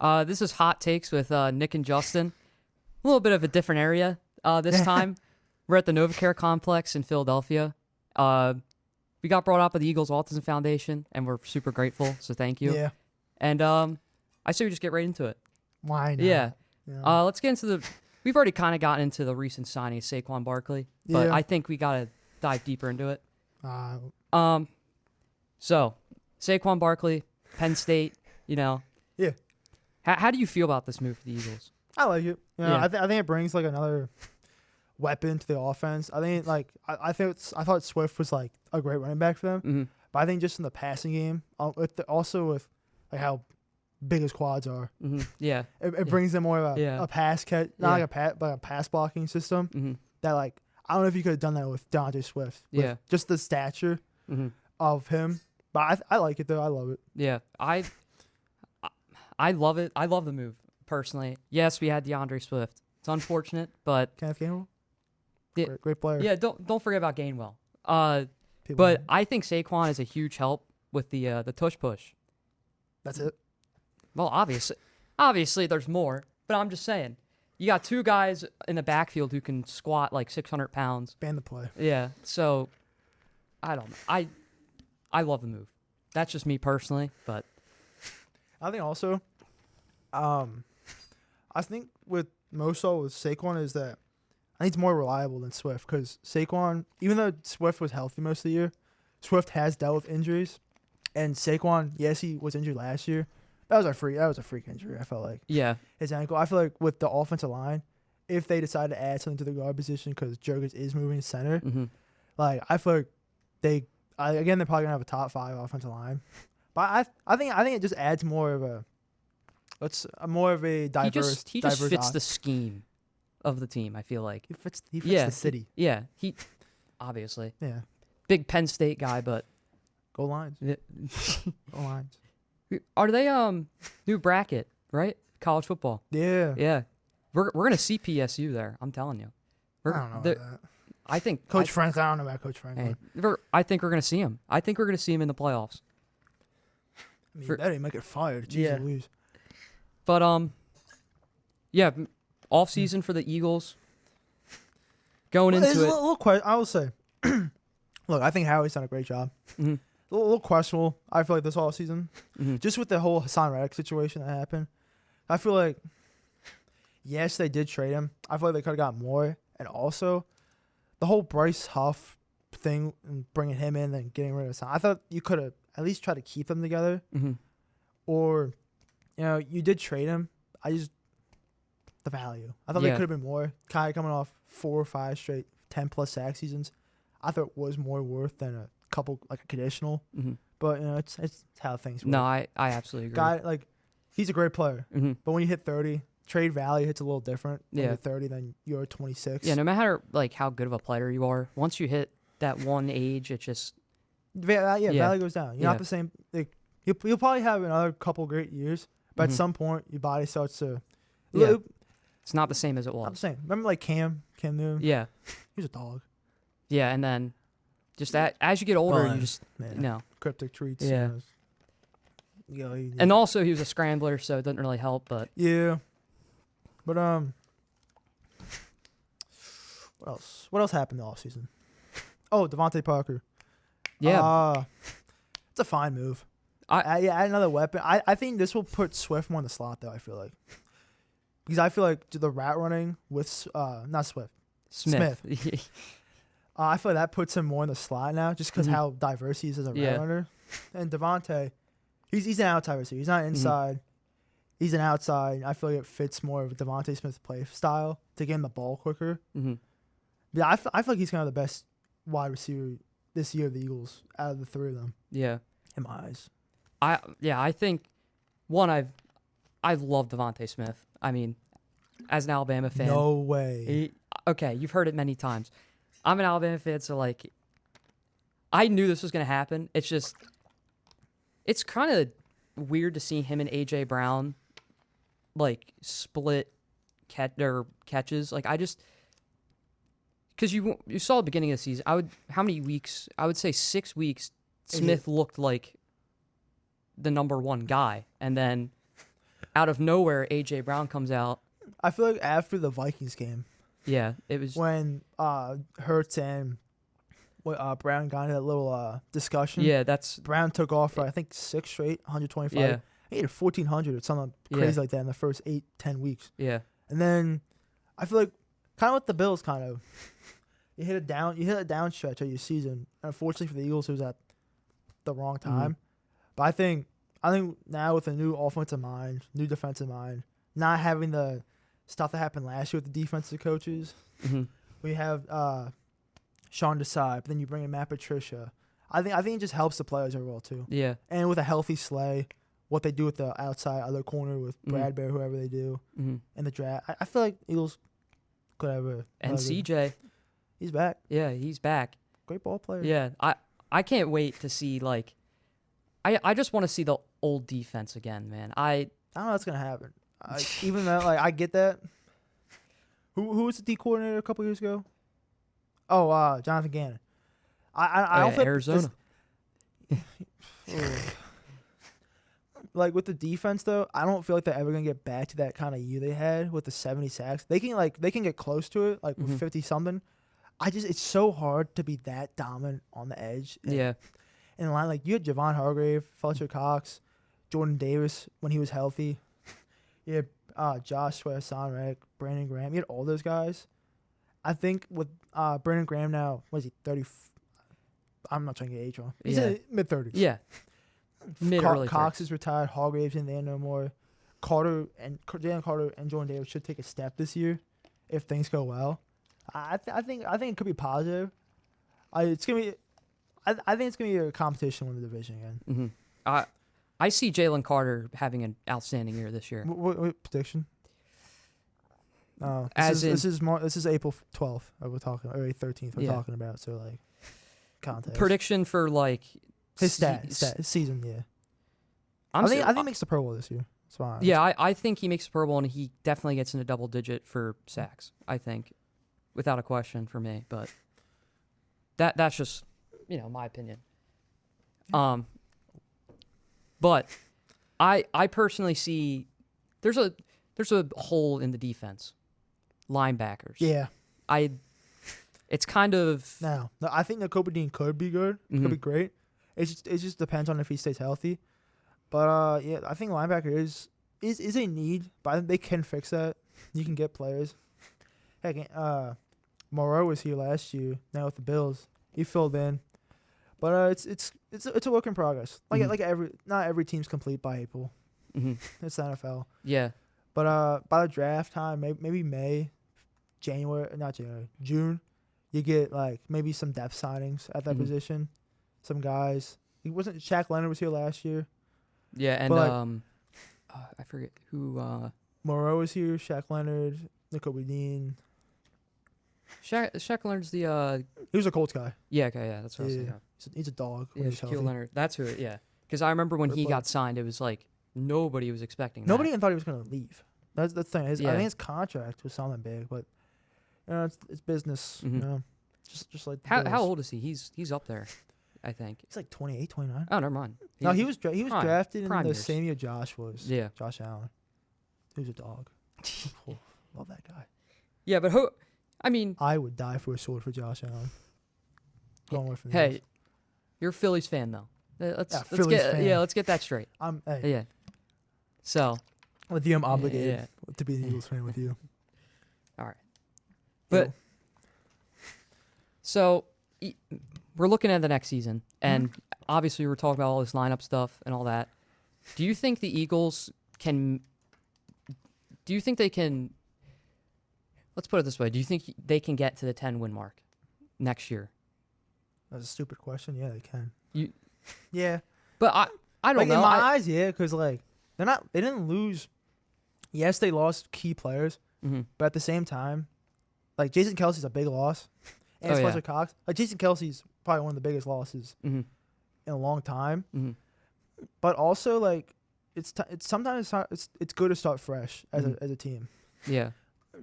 This is Hot Takes with Nick and Justin. A little bit of a different area this time. We're at the NovaCare complex in Philadelphia. We got brought up by the Eagles Autism Foundation, and we're super grateful, so thank you. Yeah. And I say we just get right into it. Why not? Yeah. Yeah. Let's get into the... We've already kind of gotten into the recent signing of Saquon Barkley, but Yeah. I think we got to dive deeper into it. Uh, So, Saquon Barkley, Penn State, Yeah. How do you feel about this move for the Eagles? I like it. You know, Yeah. I think it brings like another weapon to the offense. I think I thought Swift was like a great running back for them, Mm-hmm. but I think just in the passing game, also with like how big his quads are, Mm-hmm. Yeah. it brings them more of a pass catch, not like a but a pass blocking system Mm-hmm. that like I don't know if you could have done that with DeAndre Swift. With Yeah. just the stature Mm-hmm. of him, but I like it though. I love it. Yeah. I love it. I love the move, personally. Yes, we had DeAndre Swift. It's unfortunate, but Kenneth Gainwell, Yeah. great player. yeah, don't forget about Gainwell. People But know. I think Saquon is a huge help with the tush push. That's it. Well, obviously there's more, but I'm just saying. You got two guys in the backfield who can squat like 600 pounds. Ban the play. Yeah, so I don't know. I love the move. That's just me personally, but I think also, I think with Moso with Saquon is that I think it's more reliable than Swift because Saquon, even though Swift was healthy most of the year, Swift has dealt with injuries, and Saquon, yes, he was injured last year. That was a freak injury. I felt like yeah, his ankle. I feel like with the offensive line, if they decide to add something to the guard position because Jurgens is moving to center, mm-hmm. like I feel like they're probably gonna have a top 5 offensive line. But I think it just adds more of a diverse. He just diverse fits the scheme of the team. I feel like He fits Yeah, the city. he obviously Yeah. big Penn State guy, but Go Lions. Go Lions. are they new bracket right? College football. Yeah. Yeah, we're gonna see PSU there. I'm telling you. I don't know about that. I think Coach Frank. I don't know about Coach Frank. Hey, I think we're gonna see him. I think we're gonna see him in the playoffs. I mean, better make it fired. Jeez Yeah. Louise. But yeah, off season for the Eagles. Going Well, into it, a little question. I will say, look, I think Howie's done a great job. Mhm. A little questionable. I feel like this all season, Mhm. just with the whole Hassan Reddick situation that happened. I feel like, yes, they did trade him. I feel like they could have got more, and also the whole Bryce Huff thing and bringing him in and getting rid of Hassan. I thought you could have at least tried to keep them together, Mhm. or you did trade him. The value. I thought they Yeah. could have been more. Kai coming off 4 or 5 straight 10+ sack seasons. I thought it was more worth than a couple like a conditional. Mhm. But it's how things work. No, I absolutely agree. Guy he's a great player. hmm But when you hit 30, trade value hits a little different. When Yeah. you're 30 than you're 26. Yeah, no matter like how good of a player you are, once you hit that one age, it just Yeah. Value goes down. You're Yeah. not the same. Like you'll probably have another couple great years, but Mhm. at some point your body starts to. Yeah. it's not the same as it I'm was. saying. Remember like Cam Newton? Yeah, He was a dog. yeah, and then just that as you get older, Fun. you just Man. Cryptic treats. Yeah. He- and also he was a scrambler, so it doesn't really help. But Yeah. But what else? What else happened all season? Oh, Devontae Parker. yeah, It's a fine move. I- add another weapon. I think this will put Swift more in the slot though, I feel like. Because I feel like the route running with not Swift. Smith. I feel like that puts him more in the slot now just because Mhm. how diverse he is as a Yeah. route runner. And Devontae, he's an outside receiver. He's not Mm-hmm. inside. He's an outside. I feel like it fits more of a Devontae Smith play style to get him the ball quicker. hmm Yeah, I feel like he's kind of the best wide receiver this year of the Eagles out of the 3 of them, Yeah, in my eyes. I think I love Devontae Smith. I mean, as an Alabama fan, No way. okay, you've heard it many times. I'm an Alabama fan, so like, I knew this was gonna happen. It's just, it's kind of weird to see him and AJ Brown like split catches. Like I just, because you saw the beginning of the season. How many weeks? I would say 6 weeks. Smith looked like the number 1 guy, and then out of nowhere, AJ Brown comes out. I feel like after the Vikings game, Yeah, it was. when Hurts and Brown got into that little discussion. Yeah, that's. Brown took off for I think 6 straight, 125. Yeah, He had 1,400 or something crazy like that in the first 8-10 weeks. yeah, And then I feel like kind of with the Bills, you hit a down stretch of your season. Unfortunately for the Eagles, it was at the wrong time. But I think now with a new offensive mind, new defensive mind, not having the stuff that happened last year with the defensive coaches, we have Sean Desai, but then you bring in Matt Patricia. I think it just helps the players overall too. yeah. And with a healthy Slay, what they do with the outside other corner with Bradbury, whoever they do in the draft, I feel like Eagles could have a. And CJ, he's back. yeah, he's back. Great ball player. Yeah, I can't wait to see like. I just want to see the old defense again, man. I don't know what's gonna happen. Even though I get that. Who was the D coordinator a couple years ago? Oh, Jonathan Gannon. I don't think Arizona. Like with the defense though, I don't feel like they're ever gonna get back to that kind of year they had with the 70 sacks. They can get close to it, like with 50 something. It's so hard to be that dominant on the edge. Yeah. In the line, like you had Javon Hargrave, Fletcher Cox, Jordan Davis when he was healthy. You had Joshua Sonrek, Brandon Graham. You had all those guys. I think with Brandon Graham now, what is he, 30? I'm not trying to get age wrong. He's in mid-30s. Yeah. Early Cox is retired. Hargrave's in there no more. Jalen Carter and Jordan Davis should take a step this year if things go well. I think it could be positive. I think it's gonna be a competition with the division again. I see Jalen Carter having an outstanding year this year. What prediction? This is April 12th. We're talking, or 13th. We're talking about, so like contest prediction for like his his season. Yeah, I think he makes the Pro Bowl this year. That's fine. Yeah, I think he makes the Pro Bowl and he definitely gets into double digit for sacks. I think, without a question for me. But that's just my opinion. But I personally see there's a hole in the defense, linebackers. Yeah, it's kind of no. I think Nakobe Dean could be good. Could be great. It just depends on if he stays healthy. But yeah, I think linebacker is a need, but I think they can fix that. You can get players. Heck, Moreau was here last year. Now with the Bills, he filled in. But it's a work in progress. Like not every team's complete by April. It's the NFL. Yeah. But by the draft time, maybe June, you get like maybe some depth signings at that position. Some guys. Shaq Leonard was here last year. Yeah, and I forget who. Moreau was here. Shaq Leonard, Nakobe Dean. Shaq Leonard's the. He was a Colts guy. Yeah, okay, yeah, that's what I was thinking. He's a dog. Yeah, Shaquille Leonard. That's who. Yeah, because I remember when he got signed, it was like nobody was expecting. Nobody that. even thought he was going to leave. That's the thing. I think his contract was something big, but it's business. Just like how old is he? He's up there, I think. He's like 28, 29. Oh, never mind. He was drafted in the years. same year Josh was. Yeah, Josh Allen. He was a dog. Love that guy. Yeah, but I would die for a sword for Josh Allen. Going away from hey, you're a Phillies fan though. Let's get that straight. Yeah. So with you, I'm obligated to be an Eagles fan with you. All right, but so we're looking at the next season, and obviously we're talking about all this lineup stuff and all that. Do you think the Eagles can? Do you think they can? Let's put it this way: do you think they can get to the 10-win mark next year? That's a stupid question. Yeah, they can. Yeah, but I don't know. In my eyes, yeah, because like they didn't lose. Yes, they lost key players, but at the same time, like Jason Kelsey's a big loss, and Fletcher Cox. Like Jason Kelsey's probably one of the biggest losses in a long time. But also, like it's sometimes it's good to start fresh as a team. Yeah,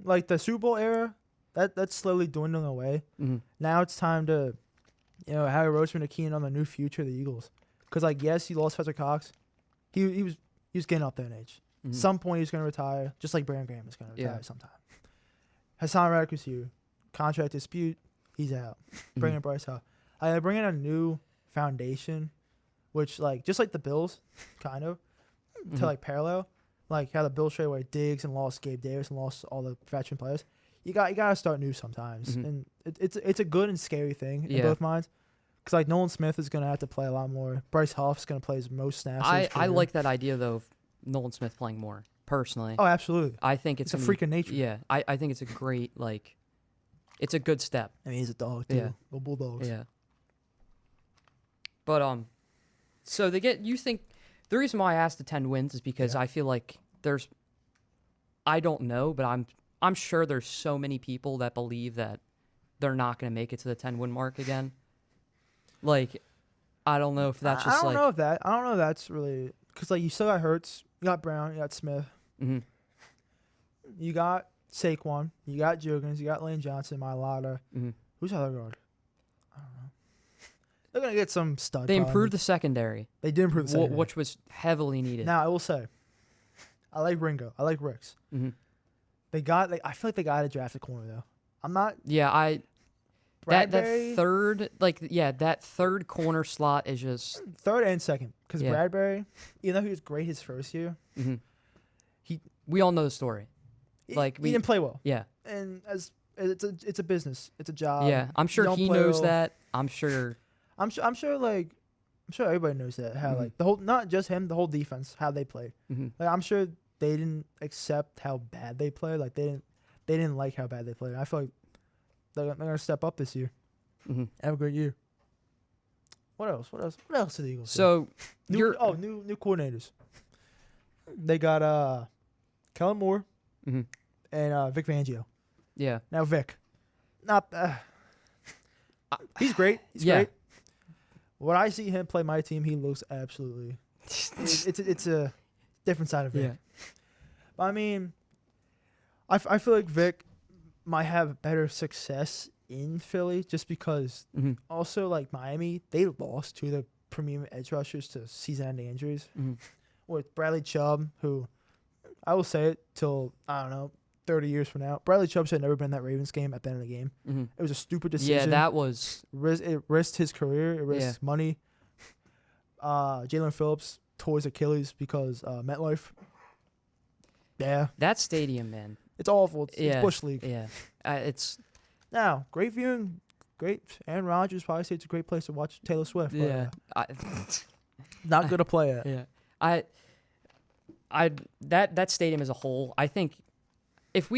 like the Super Bowl era, that's slowly dwindling away. Now it's time to, Harry Roseman to key in on the new future of the Eagles. Because like yes, he lost Fletcher Cox, he was getting up there in age. Some point he's going to retire, just like Brandon Graham is going to retire Yeah. sometime. Hassan Reddick is here. Contract dispute, he's out. Bring in Bryce Huff. I bring in a new foundation, which like just like the Bills, kind of to like parallel, like how the Bills traded away Diggs and lost Gabe Davis and lost all the veteran players. You got to start new sometimes, and it's a good and scary thing in both minds. Because like Nolan Smith is gonna have to play a lot more. Bryce Huff's gonna play his most snaps. I like that idea though of Nolan Smith playing more personally. Oh, absolutely. I think it's a freak of nature. Yeah, I think it's a great it's a good step. I mean, he's a dog too. Yeah. Little bulldogs. Yeah. But so you think the reason why I asked the 10 wins is because I feel like I don't know, but I'm sure there's so many people that believe that they're not going to make it to the 10-win mark again. Like, I don't know if that's just I don't know if that's really because like you still got Hurts, you got Brown, you got Smith, you got Saquon, you got Jurgens, you got Lane Johnson, Mailata. Who's the other guard? I don't know. They're gonna get some stud. They improved the secondary. They did improve the secondary, which was heavily needed. Now I will say, I like Ringo. I like Ricks. I feel like they got to draft a corner though. I'm not. Yeah, Bradbury, that third corner slot is just third and second because Bradbury, even though he was great his first year, we all know the story. He didn't play well. Yeah, and as it's a business, it's a job. Yeah, I'm sure he knows that. I'm sure everybody knows that how like the whole not just him, the whole defense how they played. Like I'm sure they didn't accept how bad they played. Like they didn't like how bad they played. I feel like they're gonna step up this year. Have a great year. What else did the Eagles so do? New coordinators. They got Kellen Moore and Vic Fangio. Yeah. Now Vic, not he's great. He's great. When I see him play my team, he looks absolutely. it's a different side of Vic. Yeah. But I mean, I feel like Vic might have better success in Philly just because also like Miami, they lost to the premium edge rushers to season-ending injuries. With Bradley Chubb, who I will say it till I don't know 30 years from now, Bradley Chubb should have never been in that Ravens game at the end of the game. It was a stupid decision. Yeah, that was it risked his career. It risked money. Jalen Phillips tore his Achilles because MetLife. Yeah, that stadium, man. It's awful. It's Bush League. Yeah, it's now great viewing. Great. Aaron Rodgers probably say it's a great place to watch Taylor Swift. Yeah, not good to play at. Yeah, that stadium as a whole, I think if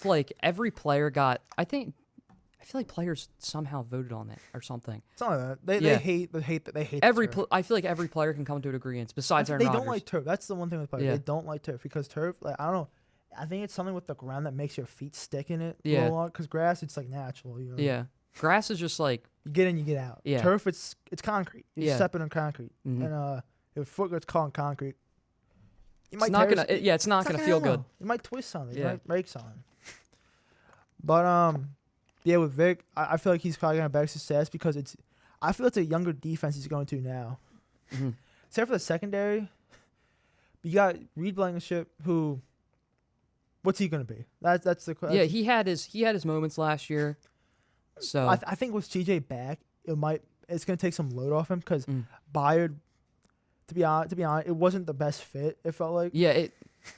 like every player got, I feel like players somehow voted on it or something. Something like that. They hate I feel like every player can come to an agreement besides Aaron Rodgers. They don't like turf. That's the one thing with players. They don't like turf because turf, like I don't know. I think it's something with the ground that makes your feet stick in it. Yeah. Because grass, it's like natural. You know? Yeah. Grass is just like you get in, you get out. Yeah. Turf, it's concrete. You're stepping on concrete, and if foot gets caught on concrete, it's not gonna feel good. You might twist something. You might break something. But yeah, with Vic, I feel like he's probably gonna have better success because I feel it's a younger defense he's going to now. Except for the secondary, you got Reed Blankenship, who, what's he gonna be? That's the question. Yeah, he had his moments last year. So I think with CJ back, it's gonna take some load off him because Byard. To be honest, it wasn't the best fit. It felt like it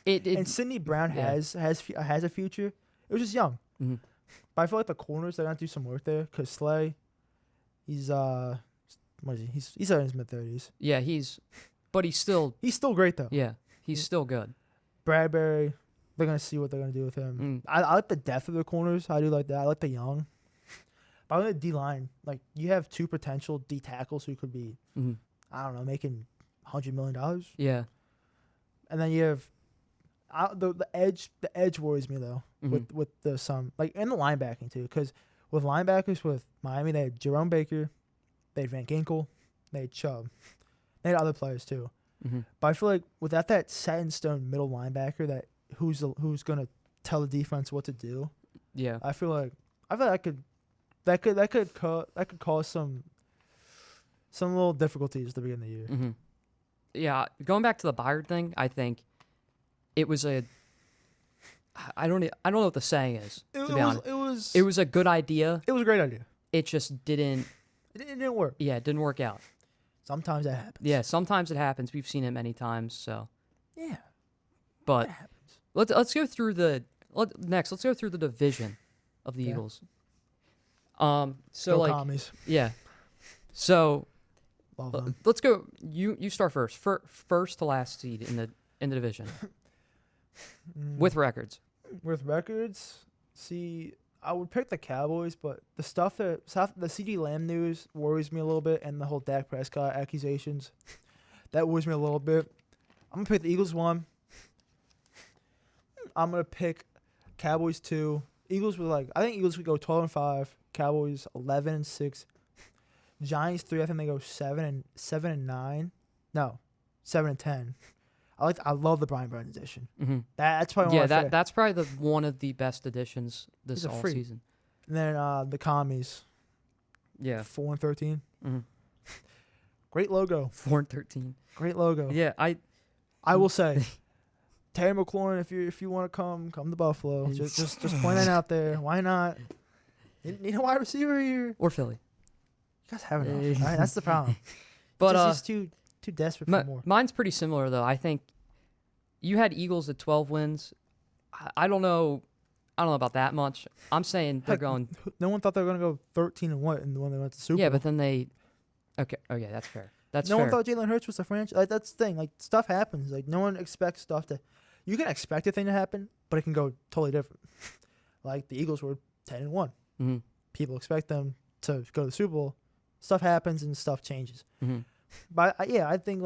and Sidney Brown has a future. It was just young, but I feel like the corners they're gonna do some work there because Slay, he's what is he? He's in his mid-30s. Yeah, he's still great though. Yeah, he's still good. Bradbury, they're gonna see what they're gonna do with him. I like the depth of the corners. I do like that. I like the young. But I like the D line. Like you have two potential D tackles who could be, I don't know, making $100 million. Yeah, and then you have the edge. The edge worries me though with the like and the linebacking too because with linebackers with Miami they had Jerome Baker, they had Van Ginkel, they had Chubb, they had other players too. But I feel like without that set in stone middle linebacker that who's gonna tell the defense what to do. Yeah, I feel like that could cause some little difficulties at the beginning of the year. Yeah, going back to the Byard thing, I think it was a. I don't know what the saying is. To be honest, It was. it was a good idea. It was a great idea. It just didn't. It didn't work. Yeah, it didn't work out. Sometimes that happens. Yeah, sometimes it happens. We've seen it many times. So, Yeah. but That happens. let's go through the next. Let's go through the division of the Okay. Eagles. So Go like commies. yeah, so Love them. let's go. You start first. First to last seed in the division with records. With records, see, I would pick the Cowboys, but the the CD Lamb news worries me a little bit, and the whole Dak Prescott accusations, that worries me a little bit. I'm gonna pick the Eagles 1. I'm gonna pick Cowboys 2. Eagles I think Eagles could go 12-5. Cowboys 11-6. Giants 3. I think they go 7-9. No, 7-10. I love the Brian Burns edition. Mm-hmm. That's probably Yeah, one of my that's probably one of the best additions this He's a all freak. season. And then the commies Yeah. 4-13. Mm-hmm. Great logo. 4-13. Great logo. Yeah, I will say, Terry McLaurin, if you want to come to Buffalo, just point that out there. Why not? Need a wide receiver here. or Philly. You guys have enough. All right, that's the problem. But Just he's too desperate for more. mine's pretty similar though. I think you had Eagles at 12 wins. I don't know about that much. I'm saying they're Heck, going. No one thought they were gonna go 13-1 and when they went to Super Yeah, Bowl. but then they. Okay. Oh yeah, that's fair. That's no fair. one thought Jalen Hurts was the franchise. Like, that's the thing. Like stuff happens. Like no one expects stuff to. You can expect a thing to happen, but it can go totally different. Like the Eagles were 10-1. Mm-hmm. People expect them to go to the Super Bowl. Stuff happens and stuff changes. Mm-hmm. But I think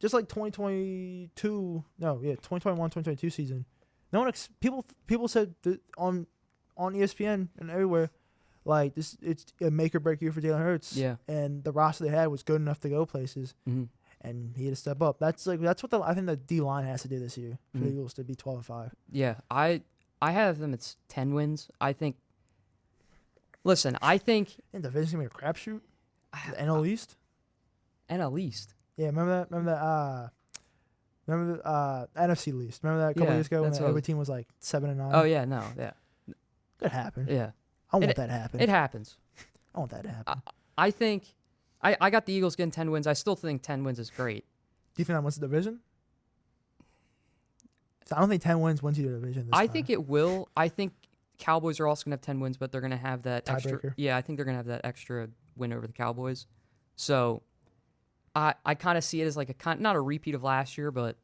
just like 2021, 2022 season. No one people said that on ESPN and everywhere, like it's a make or break year for Jalen Hurts. Yeah. And the roster they had was good enough to go places, Mm-hmm. and he had to step up. That's what I think the D line has to do this year for the Mhm. Eagles to be 12-5. Yeah, I have them at 10 wins. I think. Listen, I think And the division's gonna be a crapshoot. The NL East. and at least. Yeah, remember that. Remember the NFC East. Remember that a couple Yeah, years ago when that's what I every was- team was like 7-9. Oh yeah, no, yeah, That happened. yeah. I want It- that to happen. It happens. I want that to happen. I think. I got the Eagles getting 10 wins. I still think 10 wins is great. Do you think that wins the division? So I don't think 10 wins wins you the division. This I time. think it will. I think Cowboys are also gonna have 10 wins, but they're gonna have that extra. Tiebreaker. Yeah, I think they're gonna have that extra win over the Cowboys. So, I kind of see it as like not a repeat of last year, but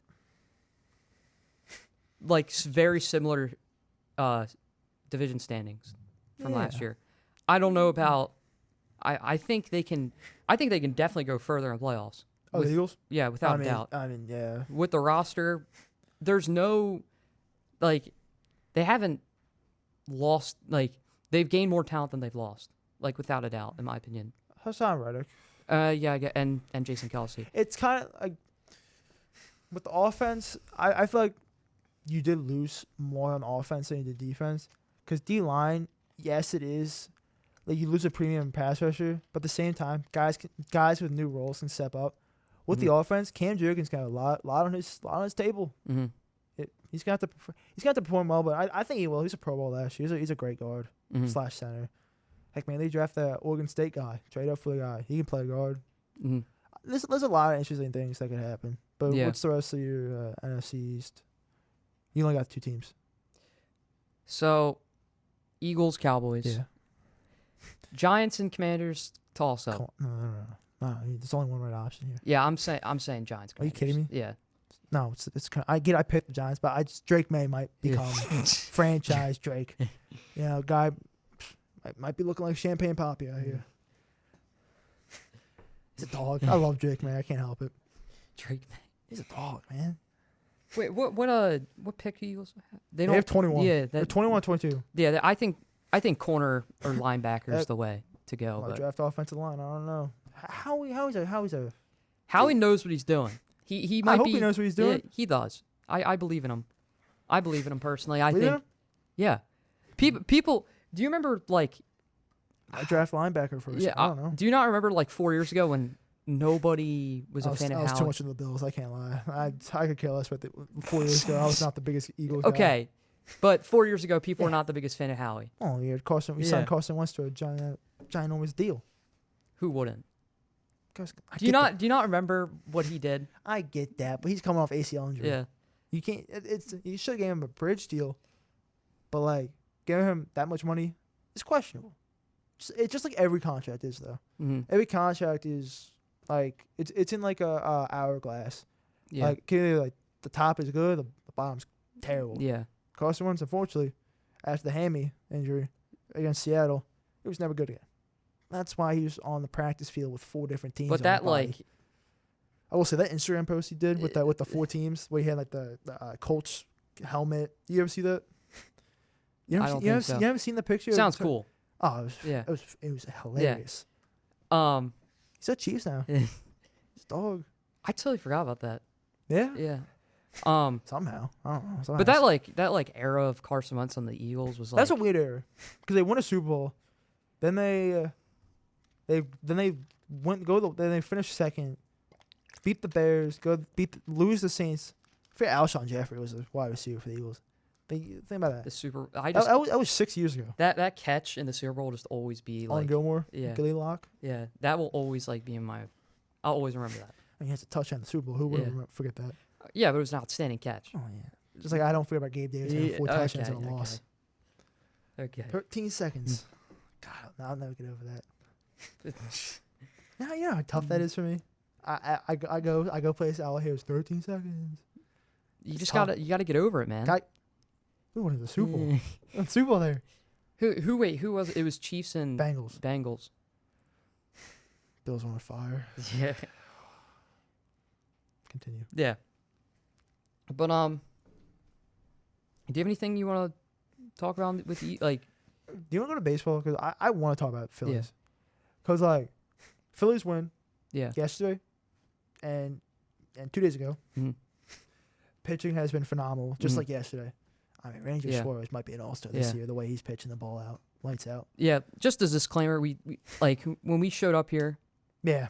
like very similar division standings from last Yeah. year. I don't know about. I think they can. I think they can definitely go further in playoffs. Oh, the Eagles? Yeah, without I a doubt. mean, yeah. With the roster, there's no they haven't lost they've gained more talent than they've lost. Like without a doubt, in my opinion. Hassan Reddick. Yeah, and Jason Kelsey. It's kind of like with the offense, I feel like you did lose more on offense than you did defense. Because D-line, yes, it is. Like you lose a premium pass rusher, but at the same time, guys with new roles can step up. With the offense, Cam Jurgens got a lot on his table. Mm-hmm. He's gonna have to perform well, but I think he will. He's a Pro Bowl last year. He's a great guard Mm-hmm. / center. Heck, man, they draft that Oregon State guy, trade up for the guy. He can play guard. Mm-hmm. There's a lot of interesting things that could happen. But Yeah. what's the rest of your NFC East? You only got 2 teams. So, Eagles, Cowboys, Giants, and Commanders toss up. No. There's only one right option here. Yeah, I'm saying Giants. Are you kidding me? Yeah. No, it's I picked the Giants, but Drake May might become franchise Drake. Guy might be looking like Champagne Poppy out here. He's a dog. I love Drake May. I can't help it. Drake. He's a dog, man. Wait, what pick do Eagles have? They have 21. Yeah, They're 21-22. Yeah, I think corner or linebacker is the way to go. Well, But draft offensive line. I don't know. How is a Howie knows what he's doing. He might I hope be. he knows what he's doing. Yeah, he does. I believe in him. I believe in him personally. I Believe in think. him? Yeah. People. Do you remember I draft linebacker first. Yeah. I don't know. Do you not remember 4 years ago when nobody was a fan of I was Howie. too much into the Bills. I can't lie. I could care less about 4 years ago. I was not the biggest Eagles guy. Okay, but 4 years ago, people were Yeah. not the biggest fan of Howie. Oh, yeah. We Yeah. signed Carson Wentz to a ginormous deal. Who wouldn't? I Do you get not remember what he did? I get that, but he's coming off ACL injury. Yeah. You can't. You should have gave him a bridge deal, but like giving him that much money is questionable. It's just like every contract is though. Mm-hmm. Every contract is like it's in like a hourglass. Yeah. Like like the top is good, the bottom's terrible. Yeah. Carson Wentz, unfortunately, after the hammy injury against Seattle, it was never good again. That's why he was on the practice field with 4 different teams. But on that the body. like I will say that Instagram post he did with the 4 teams where he had like the Colts helmet. You ever see that? You I don't think so. You haven't seen the picture? sounds cool. Oh, Yeah. it was hilarious. He's at Chiefs now. Yeah. His dog. I totally forgot about that. Yeah. Yeah. Somehow I don't know. But that like era of Carson Wentz on the Eagles was like that's a weird era because they won a Super Bowl, then they finished second, beat the Bears, lose the Saints. I forget Alshon Jeffrey was a wide receiver for the Eagles. Think about the that. Super. That was 6 years ago. That catch in the Super Bowl will just always be On like Gilmore, yeah. Gilly Lock. Yeah, that will always like be in my. I'll always remember that. And he has a touchdown in the Super Bowl. Who would Yeah. forget that? Yeah, but it was an outstanding catch. Oh yeah. Just like I don't forget about Gabe Davis having 4 touchdowns and a okay. loss. Okay. 13 seconds. God, I'll never get over that. Yeah, you know how tough that is for me. I go place out here. It's 13 seconds. You It's just tough. gotta get over it, man. We won the Super Bowl. The Super Bowl there. Who was it? It was Chiefs and Bengals. Bengals. Bills on fire. Yeah. Continue. Yeah. But do you have anything you want to talk about with like? Do you want to go to baseball? Because I want to talk about Phillies. Because like, Phillies win Yeah. yesterday, and 2 days ago. Mhm. Pitching has been phenomenal, just Mhm. like yesterday. I mean, Ranger Yeah. Suarez might be an all-star this Yeah. year. The way he's pitching the ball out, lights out. Yeah. Just as a disclaimer, we like when we showed up here, Yeah.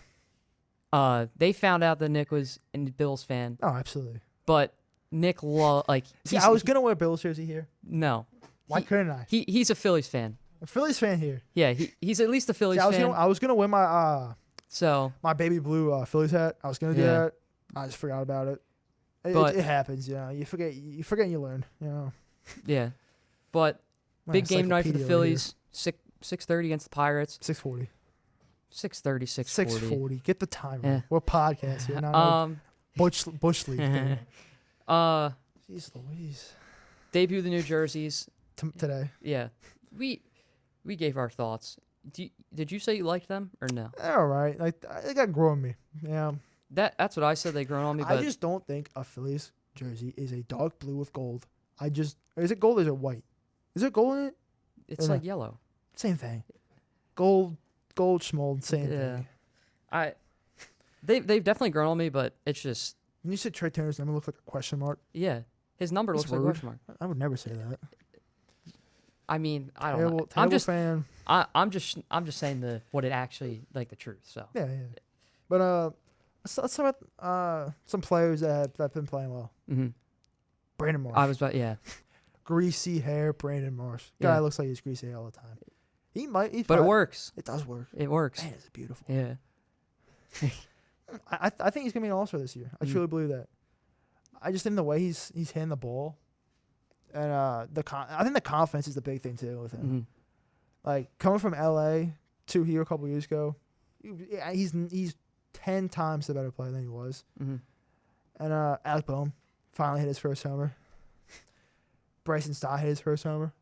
they found out that Nick was a Bills fan, Oh, absolutely. but Nick like. See, I was gonna wear a Bills jersey here. No. Why couldn't I? He's a Phillies fan. A Phillies fan here. Yeah, he's at least a Phillies See, fan. I was gonna wear my So my baby blue Phillies hat. I was gonna do Yeah. that. I just forgot about it. But- It happens, you know. You forget and you learn, you know. yeah, but My big game night for the encyclopedia over here. Phillies. 6:30 against the Pirates. 6:40. 6:30, 6:40. 6:40. Get the time Yeah. right. We're podcast here, not no Bush League thing. Jeez Louise. Debut the New Jerseys. Today. Yeah, we gave our thoughts. Did you say you liked them or no? They're all right. Like they got grown on me. Yeah. That's what I said. They grown on me, I but just don't think a Phillies jersey is a dark blue with gold. Is it gold or is it white? Is it gold in it? it's like yellow. Same thing. Gold schmold, same Yeah. thing. They've definitely grown on me, but it's just When you said Trey Turner's number looked like a question mark, yeah. His number That's looks like a rude. question mark. I would never say that. I mean, I don't Terrible, know. terrible fan. I'm just saying what it actually like the truth. So Yeah. But let's talk about some players that have been playing well. mm-hmm. Brandon Marsh. I was about Greasy hair, Brandon Marsh. Guy Yeah. looks like he's greasy hair all the time. but it works. It does work. It works. Man, it's beautiful. Yeah. I think he's gonna be an all-star this year. I truly believe that. I just think the way he's hitting the ball, and I think the confidence is the big thing too with him. Mm-hmm. Like coming from LA to here a couple years ago, he's 10 times the better player than he was. Mm-hmm. And Alec Boehm finally hit his first homer. Bryson Stott hit his first homer.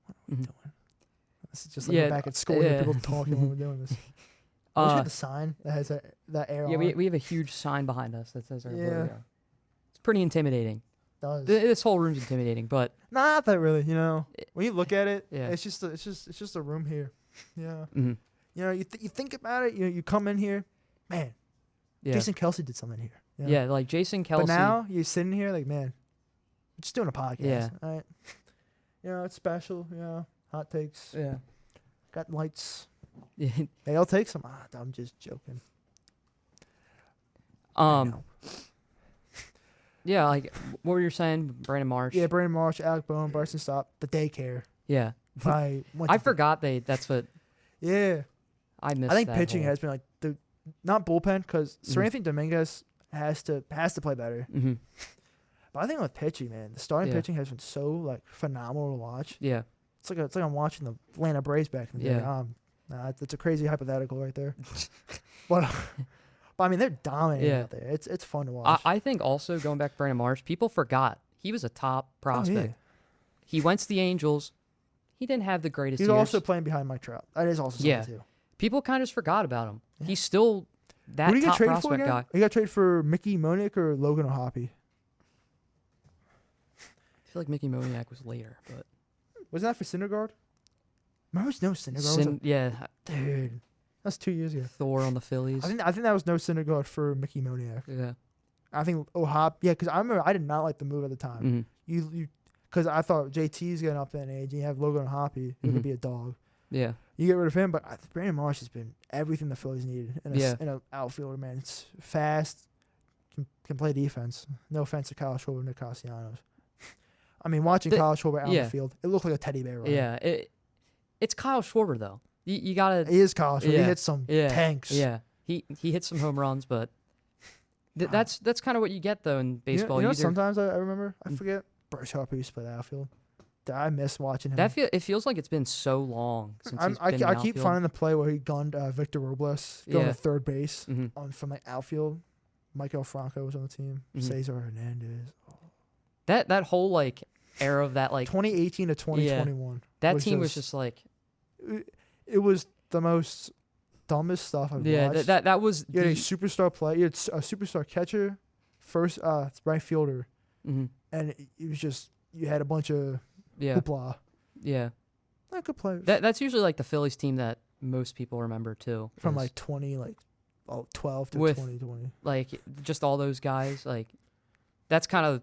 What are we doing? This is just like we're back at school. yeah. People talking when we're doing this. Don't you have the sign that has that arrow? Yeah, on it? we have a huge sign behind us that says our Yeah. logo. It's pretty intimidating. Does. This whole room's intimidating, but Not that really, you know. When you look at it, Yeah. it's just a room here. Yeah. mm-hmm. You know, you think about it. You come in here, man. yeah, Jason Kelsey did something here. You know? yeah, like Jason Kelsey. But now you're sitting here like, man, we're just doing a podcast. Yeah. All right. You know, it's special. You know, hot takes. yeah, Got lights. yeah, Hey, I'll take some. I'm just joking. Um, yeah, like what were you saying, Brandon Marsh? Yeah, Brandon Marsh, Alec Bowen, Bryson Stott, the daycare. Yeah. I forgot that's what Yeah. I missed. I think that pitching whole- has been like the not bullpen because Mhm. Sir Anthony Dominguez has to play better. Mhm. But I think with pitching, man, the starting Yeah. pitching has been so like phenomenal to watch. Yeah. It's like I'm watching the Atlanta Braves back in the day. Yeah. That's a crazy hypothetical right there. but I mean, they're dominating Yeah. out there. It's fun to watch. I think also going back to Brandon Marsh, people forgot he was a top prospect. Oh, yeah. He went to the Angels. He didn't have the greatest He's years. also playing behind Mike Trout. That is also Yeah. something too. People kind of just forgot about him. Yeah. He's still that Who did he get top traded for prospect again? guy. He got traded for Mickey Moniak or Logan O'Hoppe. I feel like Mickey Moniak was later, but Wasn't that for Syndergaard? Remember no Syndergaard? yeah, Dude, that's 2 years ago. Thor on the Phillies. I think that was no Syndergaard for Mickey Moniak. Yeah. I think O'Hoppe. Yeah, because I remember I did not like the move at the time. Mm-hmm. You because I thought JT's getting up in age. And you have Logan O'Hoppe who Mhm. could be a dog. Yeah. You get rid of him, but Brandon Marsh has been everything the Phillies needed in Yeah. an outfielder. Man, it's fast, can play defense. No offense to Kyle Schwarber and Nick Castellanos. I mean, watching Kyle Schwarber out on yeah. the field, it looked like a teddy bear. Right? Yeah. It's Kyle Schwarber though. You gotta. He is Kyle Schwarber. He Yeah. hits some Yeah. tanks. Yeah. He hits some home runs, but that's kind of what you get though in You know, baseball. you know Either- sometimes I remember, I Mm. forget, Bryce Harper used to play the outfield. I miss watching him. it feels like it's been so long since he's been in I the keep outfield. finding the play where he gunned Victor Robles going Yeah. to third base Mhm. from like outfield. Michael Franco was on the team. Mhm. Cesar Hernandez. That whole like era of that like 2018 to 2021. that team was just like It was the most dumbest stuff I've yeah watched. that was You had a the, superstar play. You had a superstar catcher, first right fielder, mhm. and it was just you had a bunch of yeah hoopla. yeah Not good players. that's usually like the Phillies team that most people remember too From is, like 12 to With- 2020. like just all those guys like that's kind of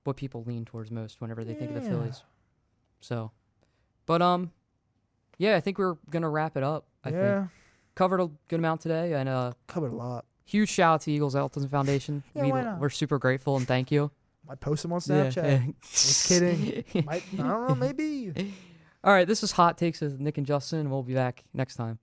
what people lean towards most whenever they think of the Yeah. Phillies. So, but yeah, I think we're gonna wrap it up. I think covered a good amount today, and Covered a lot. huge shout out to Eagles Autism Foundation. Yeah, why not? We're super grateful and thank you. Might post them on Yeah, Snapchat. yeah. Just kidding. I don't know, maybe. All right, this is Hot Takes with Nick and Justin. We'll be back next time.